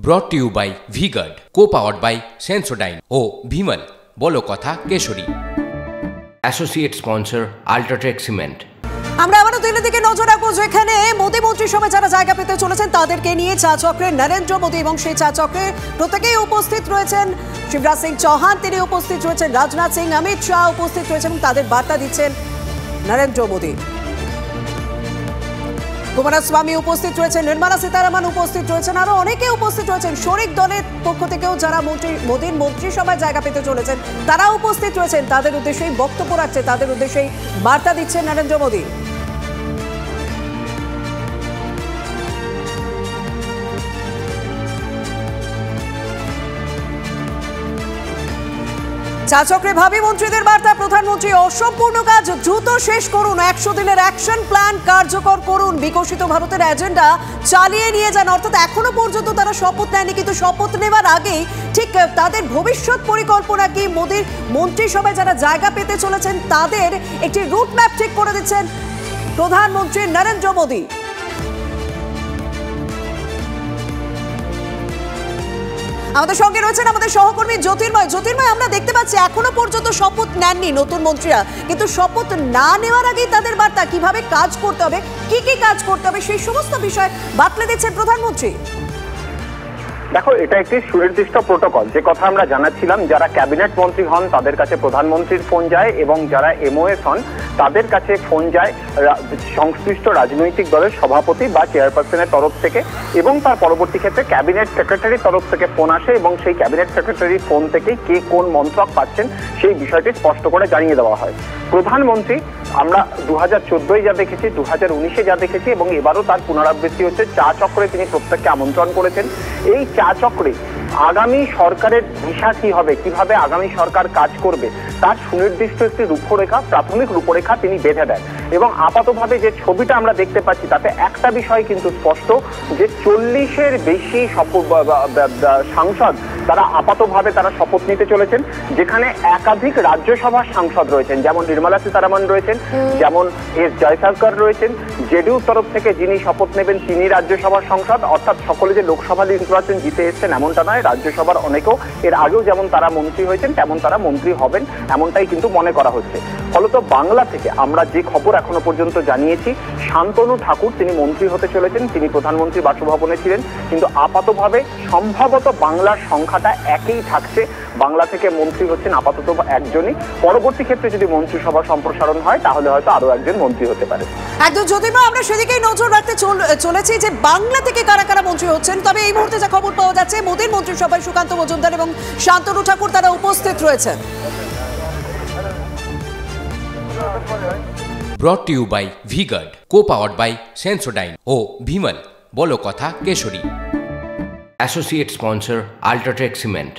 brought to you by V-Guard, co-powered by Sensodyne O Bhimal বলো কথা কেশরী। Associate sponsor UltraTech cement. আমরা আবারও দিল্লির দিকে নজর রাখবো, যেখানে মোদী মন্ত্রিসভায় যারা জায়গা পেতে চলেছেন তাদেরকে নিয়ে চা চক্রে নরেন্দ্র মোদী এবং সেই চা চক্রে প্রত্যেকেই উপস্থিত রয়েছেন। শিবরাজ সিং চৌহান তিনি উপস্থিত রয়েছেন, রাজনাথ সিং, অমিত শাহ উপস্থিত রয়েছেন এবং তাদের বার্তা দিচ্ছেন নরেন্দ্র মোদী। কুমারস্বামী উপস্থিত রয়েছেন, নির্মলা সীতারামন উপস্থিত রয়েছেন, আরো অনেকে উপস্থিত রয়েছেন। শরিক দলের পক্ষ থেকেও যারা মোদীর মন্ত্রিসভায় জায়গা পেতে চলেছেন তারা উপস্থিত রয়েছেন। তাদের উদ্দেশ্যেই বক্তব্য রাখছে, তাদের উদ্দেশ্যেই বার্তা দিচ্ছেন নরেন্দ্র মোদী। চা চক্রে ভাবী মন্ত্রীদের বার্তা, প্রধানমন্ত্রী অসম্পূর্ণ কাজ দ্রুত শেষ করুন, 100 দিনের অ্যাকশন প্ল্যান কার্যকর করুন, বিকশিত ভারতের এজেন্ডা চালিয়ে নিয়ে যান। অর্থাৎ এখনো পর্যন্ত তারা শপথ নেয়নি, কিন্তু শপথ নেওয়ার আগেই ঠিক তাদের ভবিষ্যৎ পরিকল্পনা কি, মোদীর মন্ত্রিসভায় যারা জায়গা পেতে চলেছেন তাদের একটি রুট ম্যাপ ঠিক করে দিচ্ছেন প্রধানমন্ত্রী নরেন্দ্র মোদী। আমাদের সঙ্গে রয়েছেন আমাদের সহকর্মী জ্যোতির্ময়। জ্যোতির্ময়, আমরা দেখতে পাচ্ছি এখনো পর্যন্ত শপথ নেননি নতুন মন্ত্রীরা, কিন্তু শপথ না নেওয়ার আগেই তাদের বার্তা, কিভাবে কাজ করতে হবে, কি কি কাজ করতে হবে সেই সমস্ত বিষয় বাতলে দিচ্ছেন প্রধানমন্ত্রী। দেখো, এটা একটি সুনির্দিষ্ট প্রোটোকল, যে কথা আমরা জানাচ্ছিলাম। যারা ক্যাবিনেট মন্ত্রী হন তাদের কাছে প্রধানমন্ত্রীর ফোন যায় এবং যারা এমওএস হন তাদের কাছে ফোন যায় সংশ্লিষ্ট রাজনৈতিক দলের সভাপতি বা চেয়ারপারসনের তরফ থেকে, এবং তার পরবর্তী ক্ষেত্রে ক্যাবিনেট সেক্রেটারির তরফ থেকে ফোন আসে এবং সেই ক্যাবিনেট সেক্রেটারির ফোন থেকে কে কোন মন্ত্রক পাচ্ছেন সেই বিষয়টি স্পষ্ট করে জানিয়ে দেওয়া হয়। প্রধানমন্ত্রী আমরা 2014 যা দেখেছি, 2019 যা দেখেছি এবং এবারও তার পুনরাবৃত্তি হচ্ছে। চা চক্রে তিনি প্রত্যেককে আমন্ত্রণ করেছেন। এই চা চক্রে আগামী সরকারের দিশা কি হবে, কিভাবে আগামী সরকার কাজ করবে তার সুনির্দিষ্ট একটি রূপরেখা, প্রাথমিক রূপরেখা তিনি বেঁধে দেন। এবং আপাতভাবে যে ছবিটা আমরা দেখতে পাচ্ছি তাতে একটা বিষয় কিন্তু স্পষ্ট, যে 40-এর বেশি সাংসদ তারা আপাতভাবে তারা শপথ নিতে চলেছেন, যেখানে একাধিক রাজ্যসভার সাংসদ রয়েছেন, যেমন নির্মলা সীতারামন রয়েছেন, যেমন এস জয়শঙ্কর রয়েছেন। জেডিইউর তরফ থেকে যিনি শপথ নেবেন তিনি রাজ্যসভার সাংসদ, অর্থাৎ সকলে যে লোকসভা নির্বাচন জিতে এসছেন এমনটা নয়, রাজ্যসভার অনেকেও এর আগেও যেমন তারা মন্ত্রী হয়েছেন তেমন তারা মন্ত্রী হবেন, এমনটাই কিন্তু মনে করা হচ্ছে। ফলত বাংলা থেকে আমরা যে খবর এখনো পর্যন্ত জানিয়েছি, শান্তনু ঠাকুর তিনি মন্ত্রী হতে চলেছেন, তিনি প্রধানমন্ত্রী বাসভবনে ছিলেন, কিন্তু আপাতভাবে সম্ভবত বাংলার সংখ্যাটা একই থাকছে। বাংলা থেকে মন্ত্রী হচ্ছেন আপাতত একজনই, পরবর্তী ক্ষেত্রে যদি মন্ত্রিসভা সম্প্রসারণ হয় তাহলে হয়তো আরো একজন মন্ত্রী হতে পারে। একদম জ্যোতির্ময়, আমরা সেদিকেই নজর রাখতে চলেছি যে বাংলা থেকে কারা কারা মন্ত্রী হচ্ছেন। তবে এই মুহূর্তে যা খবর পাওয়া যাচ্ছে, মোদীর মন্ত্রিসভায় সুকান্ত মজুমদার এবং শান্তনু ঠাকুর তারা উপস্থিত রয়েছেন। brought to you by V-Guard, co-powered by Sensodyne O Bhimal বলো কথা কেশরী। Associate sponsor UltraTech cement.